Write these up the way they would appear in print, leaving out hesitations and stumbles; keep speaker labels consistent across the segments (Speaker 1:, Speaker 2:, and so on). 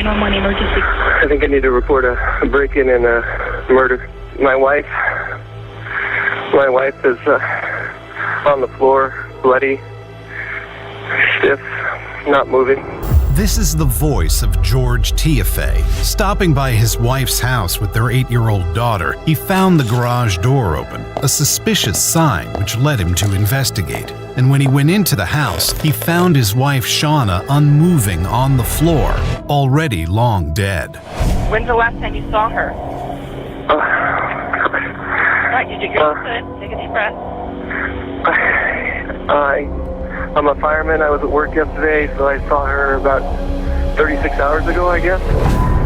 Speaker 1: 911 emergency.
Speaker 2: I think I need to report a break-in and a murder. My wife is on the floor, bloody, stiff, not moving.
Speaker 3: This is the voice of George Tieafay. Stopping by his wife's house with their 8-year-old daughter, he found the garage door open, a suspicious sign which led him to investigate. And when he went into the house, he found his wife Shawna unmoving on the floor, already long dead.
Speaker 4: When's the last time you saw her? All right, you're good. Take a deep breath.
Speaker 2: I'm a fireman. I was at work yesterday, so I saw her about 36 hours ago, I guess.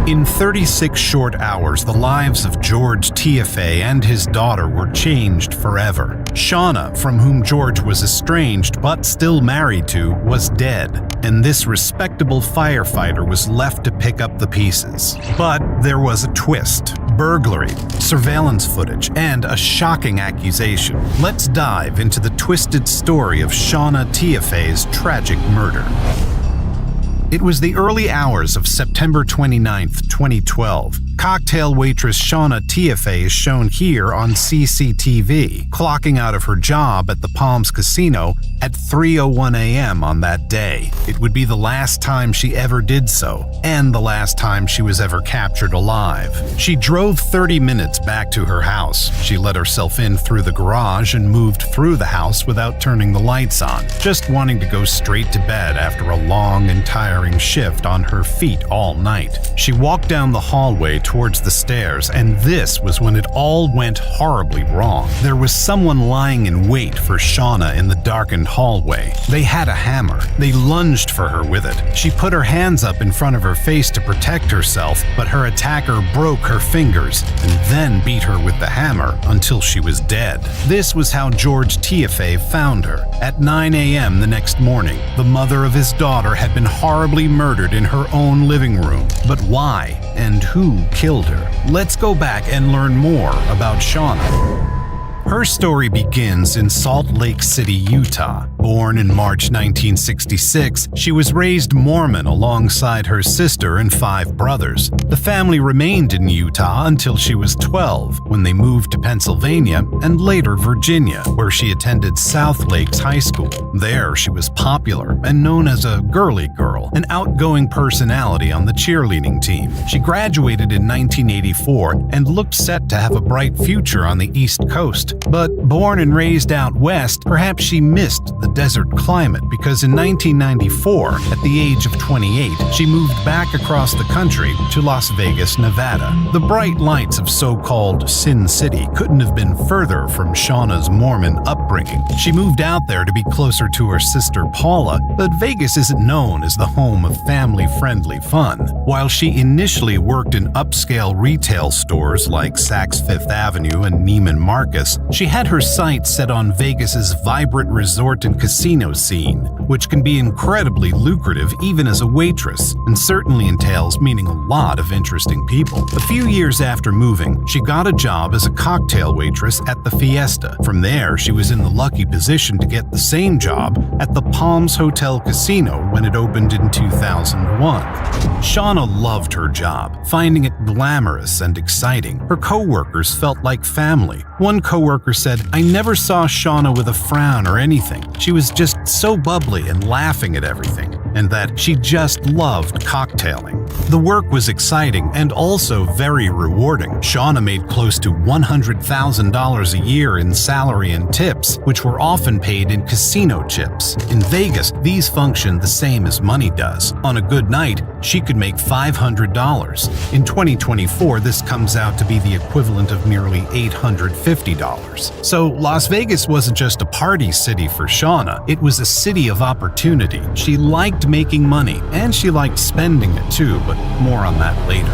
Speaker 3: In 36 short hours, the lives of George Tieafay and his daughter were changed forever. Shawna, from whom George was estranged but still married to, was dead, and this respectable firefighter was left to pick up the pieces. But there was a twist: burglary, surveillance footage, and a shocking accusation. Let's dive into the twisted story of Shawna Tieafay's tragic murder. It was the early hours of September 29, 2012. Cocktail waitress Shawna Tieafay is shown here on CCTV, clocking out of her job at the Palms Casino at 3:01 a.m. on that day. It would be the last time she ever did so, and the last time she was ever captured alive. She drove 30 minutes back to her house. She let herself in through the garage and moved through the house without turning the lights on, just wanting to go straight to bed after a long and tiring shift on her feet all night. She walked down the hallway towards the stairs, and this was when it all went horribly wrong. There was someone lying in wait for Shawna in the darkened hallway. They had a hammer. They lunged for her with it. She put her hands up in front of her face to protect herself, but her attacker broke her fingers and then beat her with the hammer until she was dead. This was how George Tieafay found her. At 9 a.m. the next morning, the mother of his daughter had been horribly murdered in her own living room. But why and who killed her? Let's go back and learn more about Shawna. Her story begins in Salt Lake City, Utah. Born in March 1966, she was raised Mormon alongside her sister and 5 brothers. The family remained in Utah until she was 12, when they moved to Pennsylvania and later Virginia, where she attended South Lakes High School. There, she was popular and known as a girly girl, an outgoing personality on the cheerleading team. She graduated in 1984 and looked set to have a bright future on the East Coast. But born and raised out west, perhaps she missed the desert climate, because in 1994, at the age of 28, she moved back across the country to Las Vegas, Nevada. The bright lights of so-called Sin City couldn't have been further from Shawna's Mormon upbringing. She moved out there to be closer to her sister Paula, but Vegas isn't known as the home of family-friendly fun. While she initially worked in upscale retail stores like Saks Fifth Avenue and Neiman Marcus, she had her sights set on Vegas's vibrant resort and casino scene, which can be incredibly lucrative even as a waitress, and certainly entails meeting a lot of interesting people. A few years after moving, she got a job as a cocktail waitress at the Fiesta. From there, she was in the lucky position to get the same job at the Palms Hotel Casino when it opened in 2001. Shawna loved her job, finding it glamorous and exciting. Her co-workers felt like family. One co-worker said, "I never saw Shawna with a frown or anything. She was just so bubbly and laughing at everything," and that she just loved cocktailing. The work was exciting and also very rewarding. Shawna made close to $100,000 a year in salary and tips, which were often paid in casino chips. In Vegas, these functioned the same as money does. On a good night, she could make $500. In 2024, this comes out to be the equivalent of nearly $850. So Las Vegas wasn't just a party city for Shawna, it was a city of opportunity. She liked making money, and she liked spending it too, but more on that later.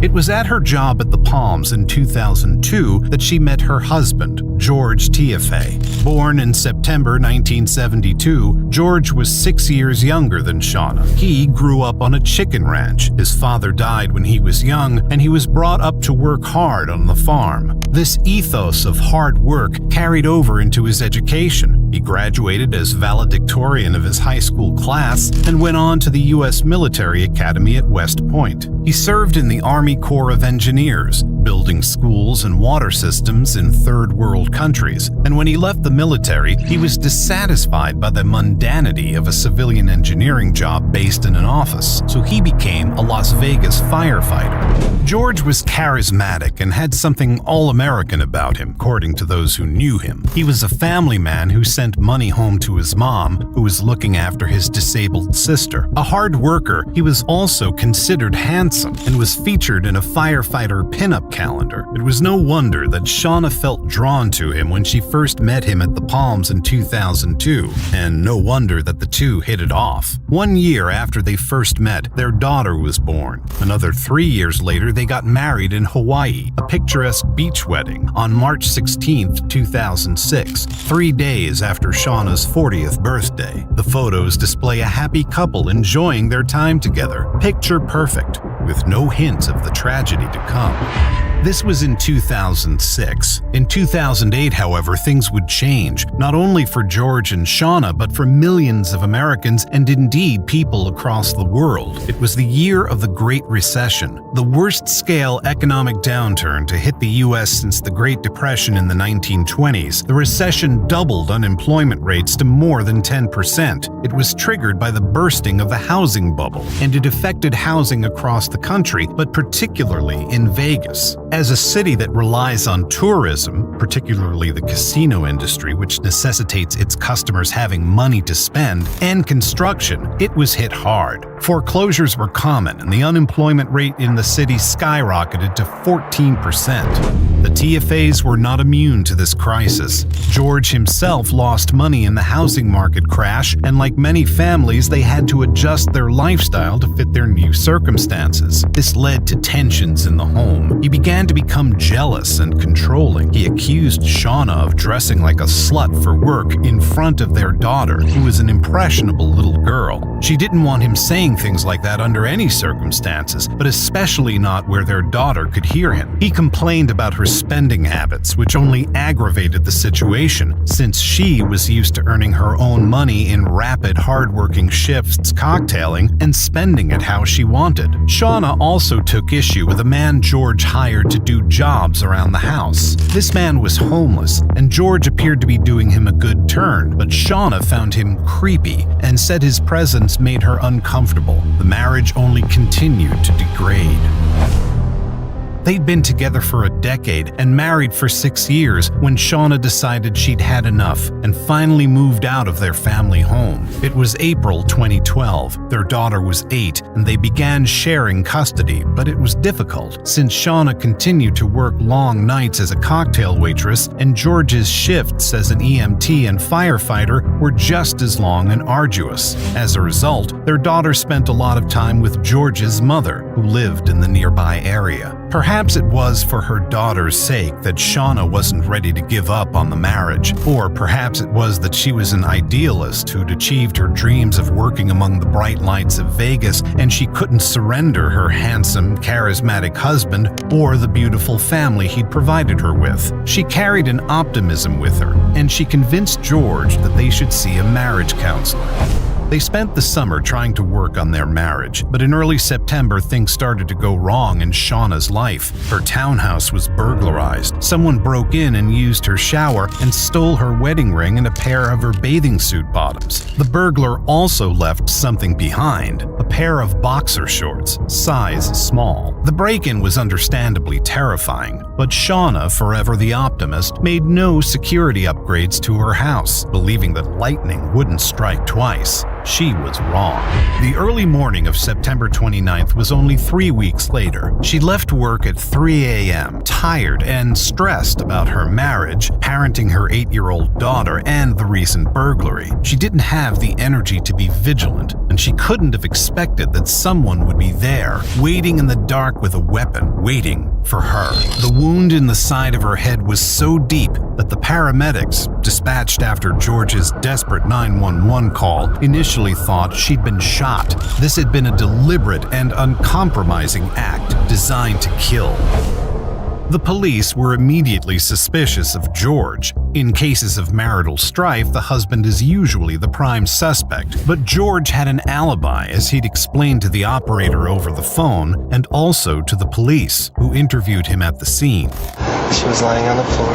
Speaker 3: It was at her job at the Palms in 2002 that she met her husband, George Tieafay. Born in September 1972, George was 6 years younger than Shawna. He grew up on a chicken ranch. His father died when he was young, and he was brought up to work hard on the farm. This ethos of hard work carried over into his education. He graduated as valedictorian of his high school class and went on to the U.S. Military Academy at West Point. He served in the Army Corps of Engineers, building schools and water systems in third world countries, and when he left the military, he was dissatisfied by the mundanity of a civilian engineering job based in an office, so he became a Las Vegas firefighter. George was charismatic and had something all-American about him, according to those who knew him. He was a family man who sent money home to his mom, who was looking after his disabled sister. A hard worker, he was also considered handsome and was featured in a firefighter pinup calendar. It was no wonder that Shawna felt drawn to him when she first met him at the Palms in 2002, and no wonder that the two hit it off. 1 year after they first met, their daughter was born. Another 3 years later, they got married in Hawaii, a picturesque beach wedding, on March 16, 2006, 3 days after Shawna's 40th birthday. The photos display a happy couple enjoying their time together, picture perfect, with no hint of the tragedy to come. This was in 2006. In 2008, however, things would change, not only for George and Shawna, but for millions of Americans and indeed people across the world. It was the year of the Great Recession, the worst-scale economic downturn to hit the U.S. since the Great Depression in the 1920s. The recession doubled unemployment rates to more than 10%. It was triggered by the bursting of the housing bubble, and it affected housing across the country, but particularly in Vegas. As a city that relies on tourism, particularly the casino industry, which necessitates its customers having money to spend, and construction, it was hit hard. Foreclosures were common, and the unemployment rate in the city skyrocketed to 14%. The Tiefays were not immune to this crisis. George himself lost money in the housing market crash, and like many families, they had to adjust their lifestyle to fit their new circumstances. This led to tensions in the home. He began to become jealous and controlling. He accused Shawna of dressing like a slut for work in front of their daughter, who was an impressionable little girl. She didn't want him saying things like that under any circumstances, but especially not where their daughter could hear him. He complained about her spending habits, which only aggravated the situation, since she was used to earning her own money in rapid, hard-working shifts cocktailing and spending it how she wanted. Shawna also took issue with a man George hired to do jobs around the house. This man was homeless, and George appeared to be doing him a good turn, but Shawna found him creepy and said his presence made her uncomfortable. The marriage only continued to degrade. They'd been together for a decade and married for 6 years when Shawna decided she'd had enough and finally moved out of their family home. It was April 2012. Their daughter was 8 and they began sharing custody, but it was difficult since Shawna continued to work long nights as a cocktail waitress and George's shifts as an EMT and firefighter were just as long and arduous. As a result, their daughter spent a lot of time with George's mother, who lived in the nearby area. Perhaps it was for her daughter's sake that Shawna wasn't ready to give up on the marriage, or perhaps it was that she was an idealist who'd achieved her dreams of working among the bright lights of Vegas and she couldn't surrender her handsome, charismatic husband or the beautiful family he'd provided her with. She carried an optimism with her, and she convinced George that they should see a marriage counselor. They spent the summer trying to work on their marriage, but in early September things started to go wrong in Shawna's life. Her townhouse was burglarized. Someone broke in and used her shower and stole her wedding ring and a pair of her bathing suit bottoms. The burglar also left something behind, a pair of boxer shorts, size small. The break-in was understandably terrifying, but Shawna, forever the optimist, made no security upgrades to her house, believing that lightning wouldn't strike twice. She was wrong. The early morning of September 29th was only 3 weeks later. She left work at 3 a.m., tired and stressed about her marriage, parenting her 8-year-old daughter, and the recent burglary. She didn't have the energy to be vigilant, and she couldn't have expected that someone would be there, waiting in the dark with a weapon, waiting for her. The wound in the side of her head was so deep that the paramedics, dispatched after George's desperate 911 call, initially thought she'd been shot. This had been a deliberate and uncompromising act designed to kill. The police were immediately suspicious of George. In cases of marital strife, the husband is usually the prime suspect, but George had an alibi, as he'd explained to the operator over the phone and also to the police, who interviewed him at the scene.
Speaker 1: She was lying on the floor.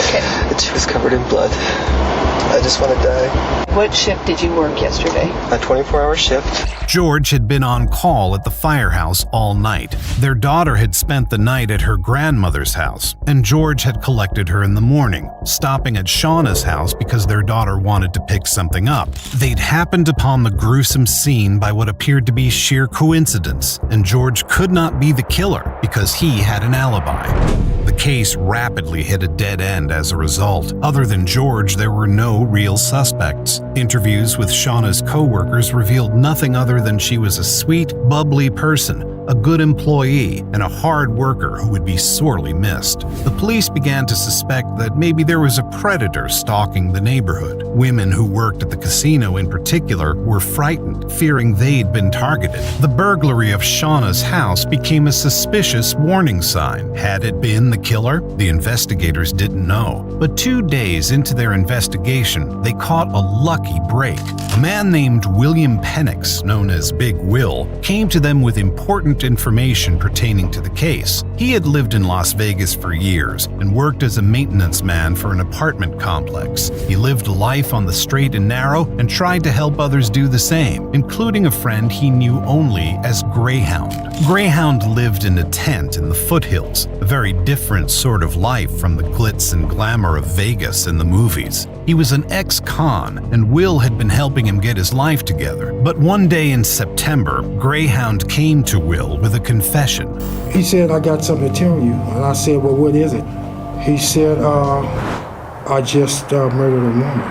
Speaker 5: Okay.
Speaker 1: And she was covered in blood. I just want to die.
Speaker 5: What shift did you work yesterday?
Speaker 1: A 24-hour shift.
Speaker 3: George had been on call at the firehouse all night. Their daughter had spent the night at her grandmother's house, and George had collected her in the morning, stopping at Shauna's house because their daughter wanted to pick something up. They'd happened upon the gruesome scene by what appeared to be sheer coincidence, and George could not be the killer because he had an alibi. The case rapidly hit a dead end as a result. Other than George, there were no real suspects. Interviews with Shauna's co-workers revealed nothing other than she was a sweet, bubbly person, a good employee, and a hard worker who would be sorely missed. The police began to suspect that maybe there was a predator stalking the neighborhood. Women who worked at the casino in particular were frightened, fearing they'd been targeted. The burglary of Shauna's house became a suspicious warning sign. Had it been the killer? The investigators didn't know. But 2 days into their investigation, they caught a lucky break. A man named William Penix, known as Big Will, came to them with important information pertaining to the case. He had lived in Las Vegas for years and worked as a maintenance man for an apartment complex. He lived a life on the straight and narrow and tried to help others do the same, including a friend he knew only as Greyhound. Greyhound lived in a tent in the foothills, a very different sort of life from the glitz and glamour of Vegas in the movies. He was an ex-con, and Will had been helping him get his life together. But one day in September, Greyhound came to Will with a confession.
Speaker 6: He said, "I got something to tell you." And I said, "Well, what is it?" He said, "I just murdered a woman."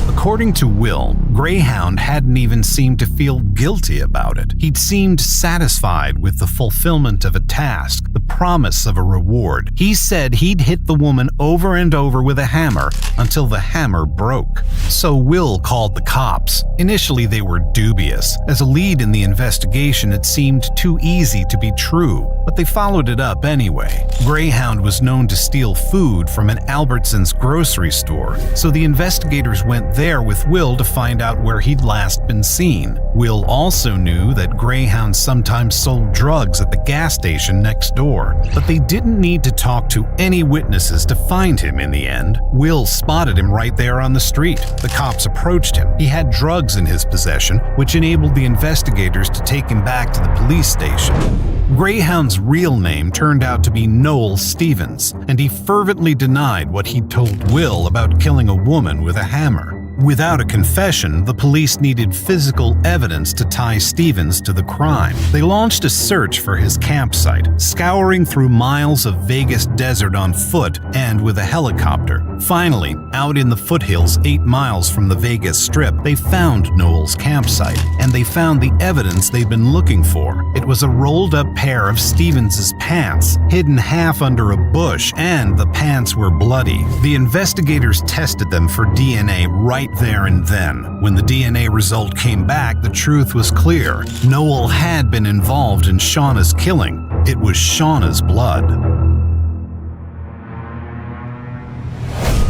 Speaker 3: According to Will, Greyhound hadn't even seemed to feel guilty about it. He'd seemed satisfied with the fulfillment of a task, the promise of a reward. He said he'd hit the woman over and over with a hammer until the hammer broke. So Will called the cops. Initially, they were dubious. As a lead in the investigation, it seemed too easy to be true, but they followed it up anyway. Greyhound was known to steal food from an Albertsons grocery store, so the investigators went there with Will to find out where he'd last been seen. Will also knew that Greyhound sometimes sold drugs at the gas station next door, but they didn't need to talk to any witnesses to find him in the end. Will spotted him right there on the street. The cops approached him. He had drugs in his possession, which enabled the investigators to take him back to the police station. Greyhound's real name turned out to be Noel Stevens, and he fervently denied what he'd told Will about killing a woman with a hammer. Without a confession, the police needed physical evidence to tie Stevens to the crime. They launched a search for his campsite, scouring through miles of Vegas desert on foot and with a helicopter. Finally, out in the foothills 8 miles from the Vegas Strip, they found Noel's campsite, and they found the evidence they'd been looking for. It was a rolled-up pair of Stevens's pants, hidden half under a bush, and the pants were bloody. The investigators tested them for DNA right there and then. When the DNA result came back, the truth was clear. Noel had been involved in Shauna's killing. It was Shauna's blood.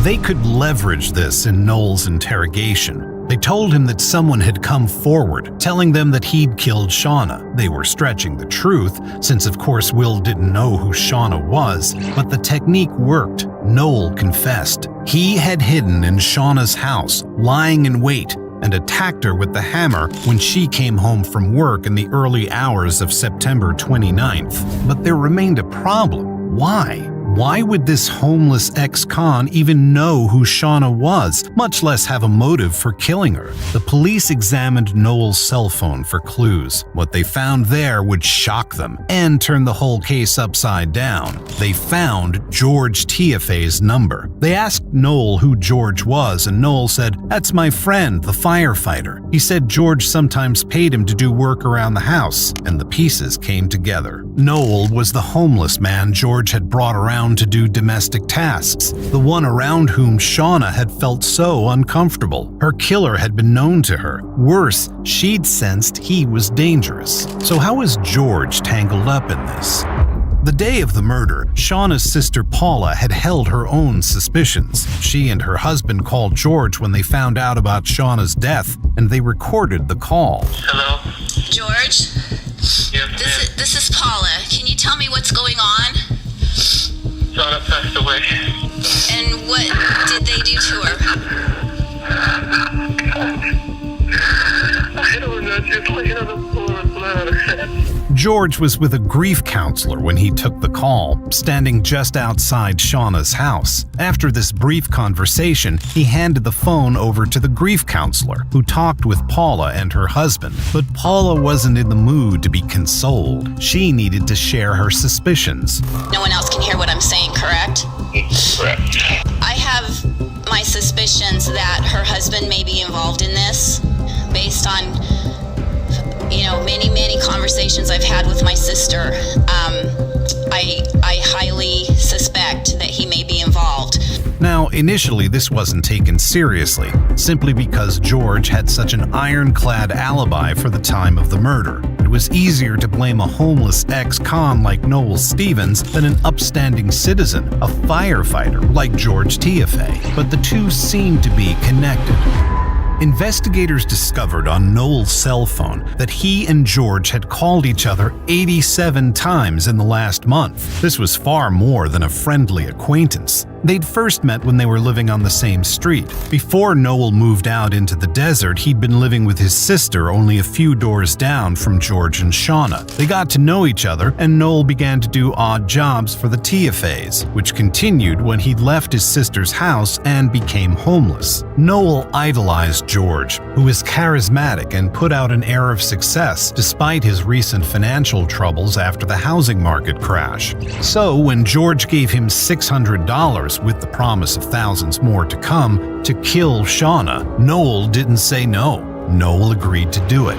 Speaker 3: They could leverage this in Noel's interrogation. They told him that someone had come forward, telling them that he'd killed Shauna. They were stretching the truth, since of course Will didn't know who Shauna was, but the technique worked. Noel confessed. He had hidden in Shauna's house, lying in wait, and attacked her with the hammer when she came home from work in the early hours of September 29th. But there remained a problem. Why? Why would this homeless ex-con even know who Shauna was, much less have a motive for killing her? The police examined Noel's cell phone for clues. What they found there would shock them and turn the whole case upside down. They found George Teiafai's number. They asked Noel who George was, and Noel said, "That's my friend, the firefighter." He said George sometimes paid him to do work around the house, and the pieces came together. Noel was the homeless man George had brought around to do domestic tasks, the one around whom Shauna had felt so uncomfortable. Her killer had been known to her. Worse, she'd sensed he was dangerous. So how was George tangled up in this? The day of the murder, Shauna's sister Paula had held her own suspicions. She and her husband called George when they found out about Shauna's death, and they recorded the call.
Speaker 2: Hello?
Speaker 7: George?
Speaker 2: Yes,
Speaker 7: This is Paula. Can you tell me what's going on?
Speaker 2: Shauna passed away.
Speaker 7: And what did they do to her?
Speaker 2: I don't know, just laying on the floor with blood.
Speaker 3: George was with a grief counselor when he took the call, standing just outside Shauna's house. After this brief conversation, he handed the phone over to the grief counselor, who talked with Paula and her husband. But Paula wasn't in the mood to be consoled. She needed to share her suspicions.
Speaker 7: No one else can hear what I'm saying, correct?
Speaker 2: Correct.
Speaker 7: I have my suspicions that her husband may be involved in this, based on many conversations I've had with my sister. I highly suspect that he may be involved.
Speaker 3: Now, initially this wasn't taken seriously, simply because George had such an ironclad alibi for the time of the murder. It was easier to blame a homeless ex-con like Noel Stevens than an upstanding citizen, a firefighter like George Tieafay. But the two seemed to be connected. Investigators discovered on Noel's cell phone that he and George had called each other 87 times in the last month. This was far more than a friendly acquaintance. They'd first met when they were living on the same street. Before Noel moved out into the desert, he'd been living with his sister only a few doors down from George and Shauna. They got to know each other, and Noel began to do odd jobs for the Tiefays, which continued when he'd left his sister's house and became homeless. Noel idolized George, who was charismatic and put out an air of success despite his recent financial troubles after the housing market crash. So when George gave him $600 with the promise of thousands more to come to kill Shauna, Noel didn't say no. Noel agreed to do it.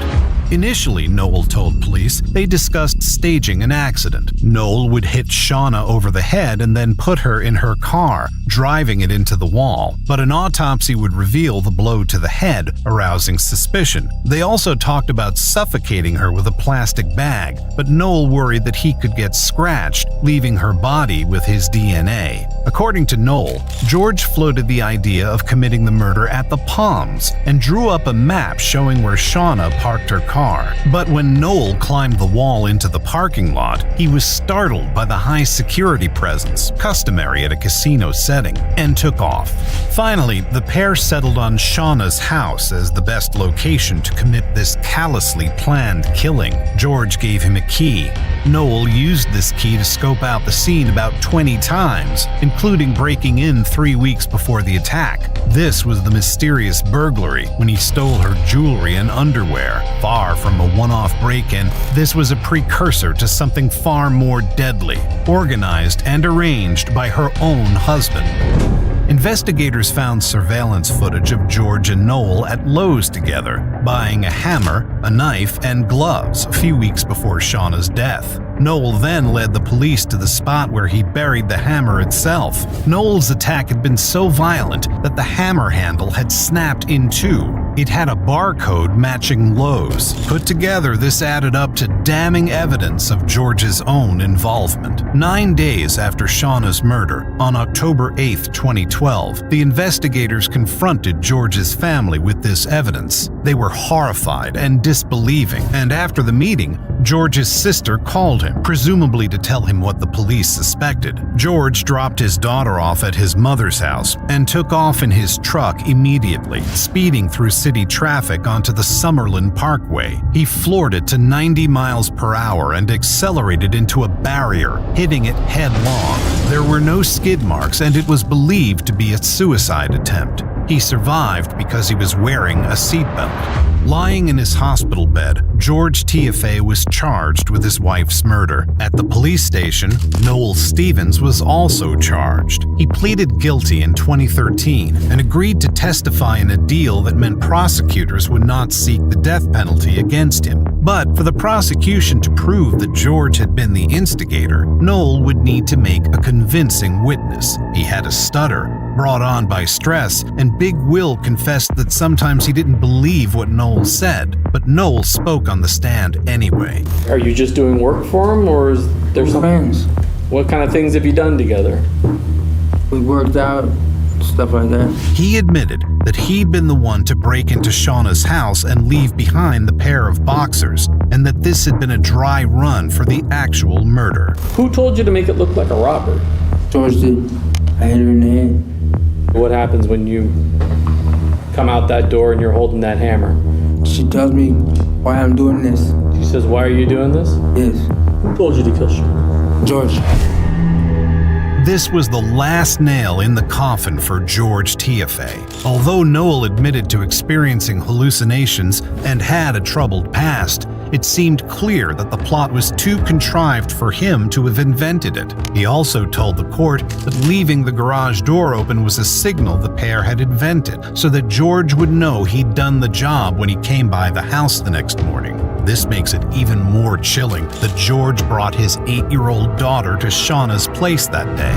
Speaker 3: Initially, Noel told police they discussed staging an accident. Noel would hit Shauna over the head and then put her in her car, driving it into the wall. But an autopsy would reveal the blow to the head, arousing suspicion. They also talked about suffocating her with a plastic bag, but Noel worried that he could get scratched, leaving her body with his DNA. According to Noel, George floated the idea of committing the murder at the Palms and drew up a map showing where Shauna parked her car. But when Noel climbed the wall into the parking lot, he was startled by the high security presence, customary at a casino setting, and took off. Finally, the pair settled on Shauna's house as the best location to commit this callously planned killing. George gave him a key. Noel used this key to scope out the scene about 20 times, including breaking in 3 weeks before the attack. This was the mysterious burglary when he stole her jewelry and underwear. Far from a one-off break-in, this was a precursor to something far more deadly, organized and arranged by her own husband. Investigators found surveillance footage of George and Noel at Lowe's together, buying a hammer, a knife, and gloves a few weeks before Shauna's death. Noel then led the police to the spot where he buried the hammer itself. Noel's attack had been so violent that the hammer handle had snapped in two. It had a barcode matching Lowe's. Put together, this added up to damning evidence of George's own involvement. 9 days after Shauna's murder, on October 8, 2012, the investigators confronted George's family with this evidence. They were horrified and disbelieving, and after the meeting, George's sister called him, presumably to tell him what the police suspected. George dropped his daughter off at his mother's house and took off in his truck immediately, speeding through city traffic onto the Summerlin Parkway. He floored it to 90 miles per hour and accelerated into a barrier, hitting it headlong. There were no skid marks, and it was believed to be a suicide attempt. He survived because he was wearing a seatbelt. Lying in his hospital bed, George Tieafay was charged with his wife's murder. At the police station, Noel Stevens was also charged. He pleaded guilty in 2013 and agreed to testify in a deal that meant prosecutors would not seek the death penalty against him. But for the prosecution to prove that George had been the instigator, Noel would need to make a convincing witness. He had a stutter, brought on by stress, and Big Will confessed that sometimes he didn't believe what Noel Noel said, but Noel spoke on the stand anyway.
Speaker 8: Are you just doing work for him, or is there something?
Speaker 6: Friends.
Speaker 8: What kind of things have you done together?
Speaker 6: We worked out, stuff like that.
Speaker 3: He admitted that he'd been the one to break into Shauna's house and leave behind the pair of boxers, and that this had been a dry run for the actual murder.
Speaker 8: Who told you to make it look like a robbery?
Speaker 6: George did. I hit her in the head.
Speaker 8: What happens when you come out that door and you're holding that hammer?
Speaker 6: She tells me why I'm doing this.
Speaker 8: She says, why are you doing this?
Speaker 6: Yes.
Speaker 8: Who told you to kill Shona?
Speaker 6: George.
Speaker 3: This was the last nail in the coffin for George Tieafay. Although Noel admitted to experiencing hallucinations and had a troubled past, it seemed clear that the plot was too contrived for him to have invented it. He also told the court that leaving the garage door open was a signal the pair had invented, so that George would know he'd done the job when he came by the house the next morning. This makes it even more chilling that George brought his 8-year-old daughter to Shauna's place that day.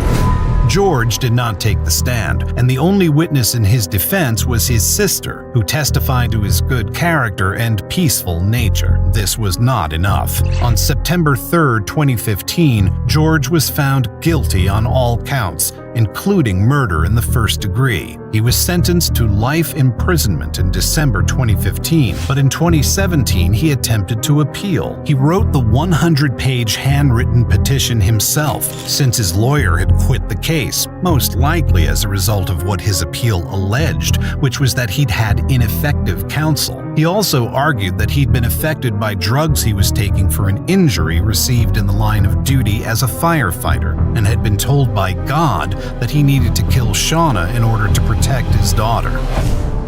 Speaker 3: George did not take the stand, and the only witness in his defense was his sister, who testified to his good character and peaceful nature. This was not enough. On September 3, 2015, George was found guilty on all counts, including murder in the first degree. He was sentenced to life imprisonment in December 2015, but in 2017 he attempted to appeal. He wrote the 100-page handwritten petition himself, since his lawyer had quit the case, most likely as a result of what his appeal alleged, which was that he'd had ineffective counsel. He also argued that he'd been affected by drugs he was taking for an injury received in the line of duty as a firefighter, and had been told by God that he needed to kill Shauna in order to protect his daughter.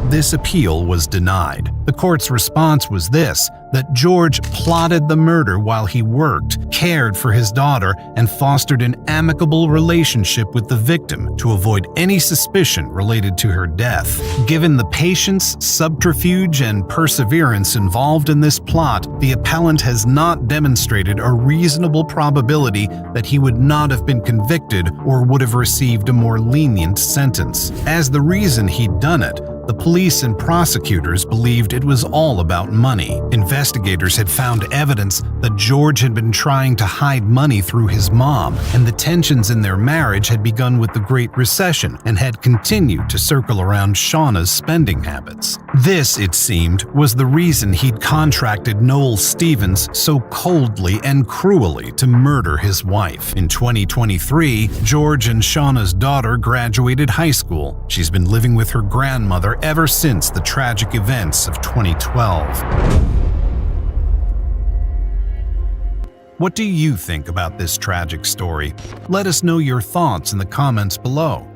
Speaker 3: This appeal was denied. The court's response was this: that George plotted the murder while he worked, cared for his daughter, and fostered an amicable relationship with the victim to avoid any suspicion related to her death. Given the patience, subterfuge, and perseverance involved in this plot, the appellant has not demonstrated a reasonable probability that he would not have been convicted or would have received a more lenient sentence. As the reason he'd done it, the police and prosecutors believed it was all about money. Investigators had found evidence that George had been trying to hide money through his mom, and the tensions in their marriage had begun with the Great Recession and had continued to circle around Shauna's spending habits. This, it seemed, was the reason he'd contracted Noel Stevens so coldly and cruelly to murder his wife. In 2023, George and Shauna's daughter graduated high school. She's been living with her grandmother ever since the tragic events of 2012. What do you think about this tragic story? Let us know your thoughts in the comments below.